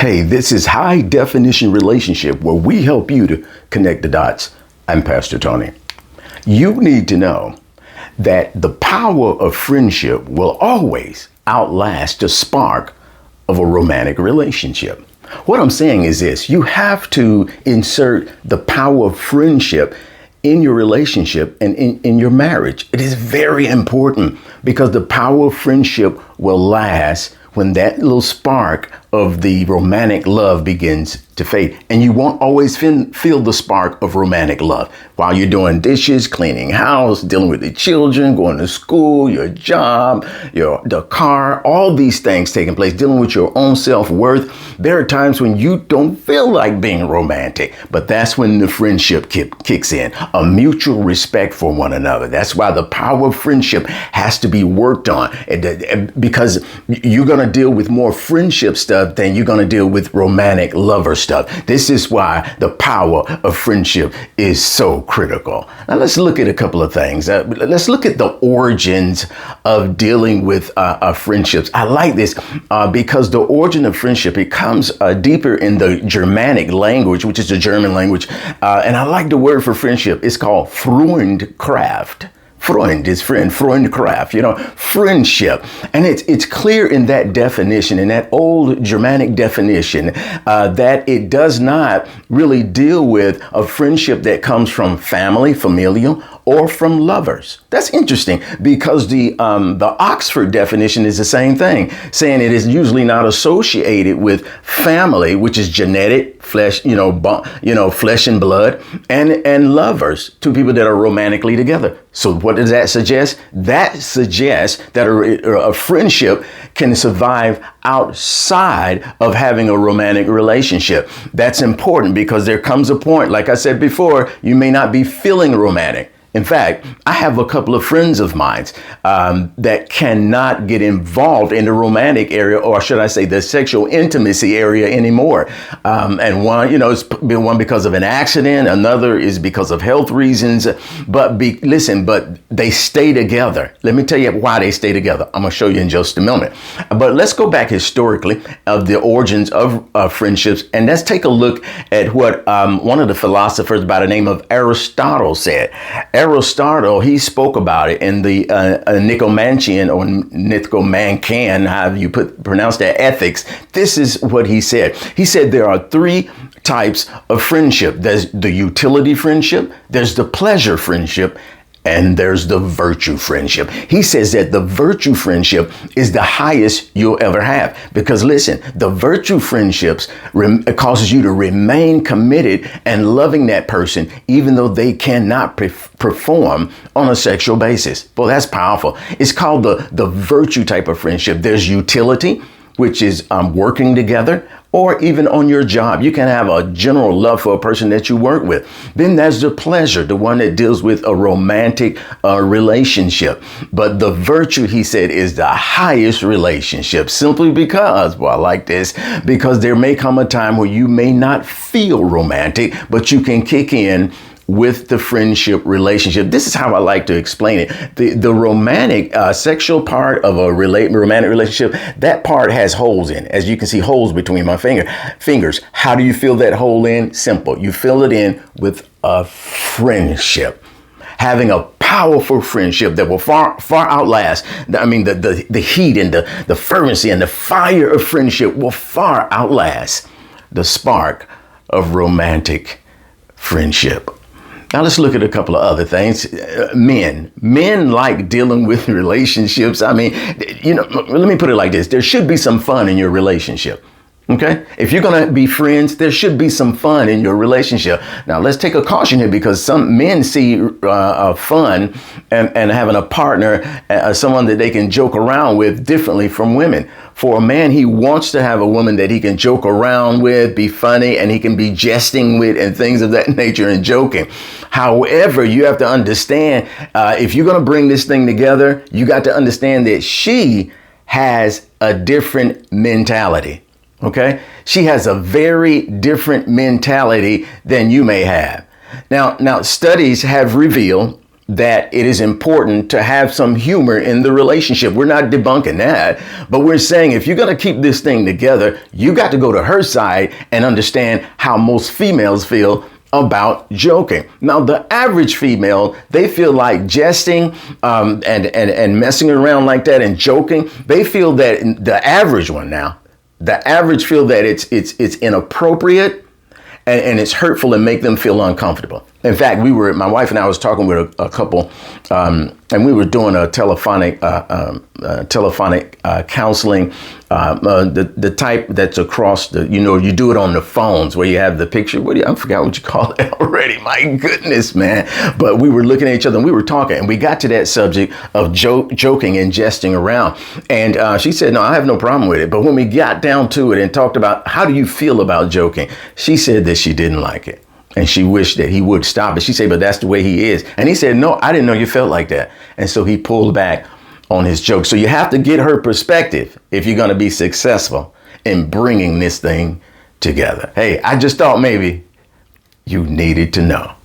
Hey, this is High Definition Relationship, where we help you to connect the dots. I'm Pastor Tony. You need to know that the power of friendship will always outlast the spark of a romantic relationship. What I'm saying is this: you have to insert the power of friendship in your relationship and in your marriage. It is very important because the power of friendship will last when that little spark of the romantic love begins to fade. And you won't always feel the spark of romantic love while you're doing dishes, cleaning house, dealing with the children, going to school, your job, the car, all these things taking place, dealing with your own self-worth. There are times when you don't feel like being romantic, but that's when the friendship kicks in, a mutual respect for one another. That's why the power of friendship has to be worked on, because you're going to deal with more friendship stuff than you're going to deal with romantic lover stuff. This is why the power of friendship is so critical. Now let's look at a couple of things. Let's look at the origins of dealing with friendships. I like this because the origin of friendship, it comes deeper in the Germanic language, which is the German language. And I like the word for friendship. It's called Freundkraft. Freund is friend, Freundkraft, friendship. And it's clear in that definition, in that old Germanic definition, that it does not really deal with a friendship that comes from family, familial, or from lovers. That's interesting because the Oxford definition is the same thing, saying it is usually not associated with family, which is genetic, flesh, flesh and blood, and lovers, two people that are romantically together. So what does that suggest? That suggests that a friendship can survive outside of having a romantic relationship. That's important because there comes a point, like I said before, you may not be feeling romantic. In fact, I have a couple of friends of mine that cannot get involved in the romantic area, or should I say the sexual intimacy area anymore. And one, it's been one because of an accident. Another is because of health reasons. But but they stay together. Let me tell you why they stay together. I'm going to show you in just a moment. But let's go back historically of the origins of friendships. And let's take a look at what one of the philosophers by the name of Aristotle said. Aristotle, he spoke about it in the Nicomachean or Nicomachean, however you pronounce that, ethics. This is what he said. He said there are three types of friendship. There's the utility friendship, there's the pleasure friendship, and there's the virtue friendship. He says that the virtue friendship is the highest you'll ever have. Because listen, the virtue friendships causes you to remain committed and loving that person, even though they cannot perform on a sexual basis. Well, that's powerful. It's called the virtue type of friendship. There's utility, which is working together, or even on your job. You can have a general love for a person that you work with. Then there's the pleasure, the one that deals with a romantic relationship. But the virtue, he said, is the highest relationship, simply because, well, I like this, because there may come a time where you may not feel romantic, but you can kick in with the friendship relationship. This is how I like to explain it. The romantic sexual part of a romantic relationship, that part has holes in it. As you can see, holes between my fingers. How do you fill that hole in? Simple. You fill it in with a friendship. Having a powerful friendship that will far outlast. The heat and the fervency and the fire of friendship will far outlast the spark of romantic friendship. Now let's look at a couple of other things. Men like dealing with relationships. Let me put it like this. There should be some fun in your relationship. Okay? If you're going to be friends, there should be some fun in your relationship. Now, let's take a caution here because some men see fun and having a partner, someone that they can joke around with differently from women. For a man, he wants to have a woman that he can joke around with, be funny, and he can be jesting with and things of that nature and joking. However, you have to understand, if you're going to bring this thing together, you got to understand that she has a different mentality. Okay, she has a very different mentality than you may have. Now, studies have revealed that it is important to have some humor in the relationship. We're not debunking that, but we're saying if you're going to keep this thing together, you got to go to her side and understand how most females feel about joking. Now, the average female, they feel like jesting and messing around like that and joking. They feel that the average one now, the average feel that it's inappropriate and it's hurtful and make them feel uncomfortable. In fact, my wife and I was talking with a couple, and we were doing a telephonic counseling, the type that's across the, you do it on the phones where you have the picture. I forgot what you call it already. My goodness, man. But we were looking at each other and we were talking, and we got to that subject of joking and jesting around. And she said, no, I have no problem with it. But when we got down to it and talked about how do you feel about joking, she said that she didn't like it. And she wished that he would stop it. She said, but that's the way he is. And he said, no, I didn't know you felt like that. And so he pulled back on his joke. So you have to get her perspective if you're going to be successful in bringing this thing together. Hey, I just thought maybe you needed to know.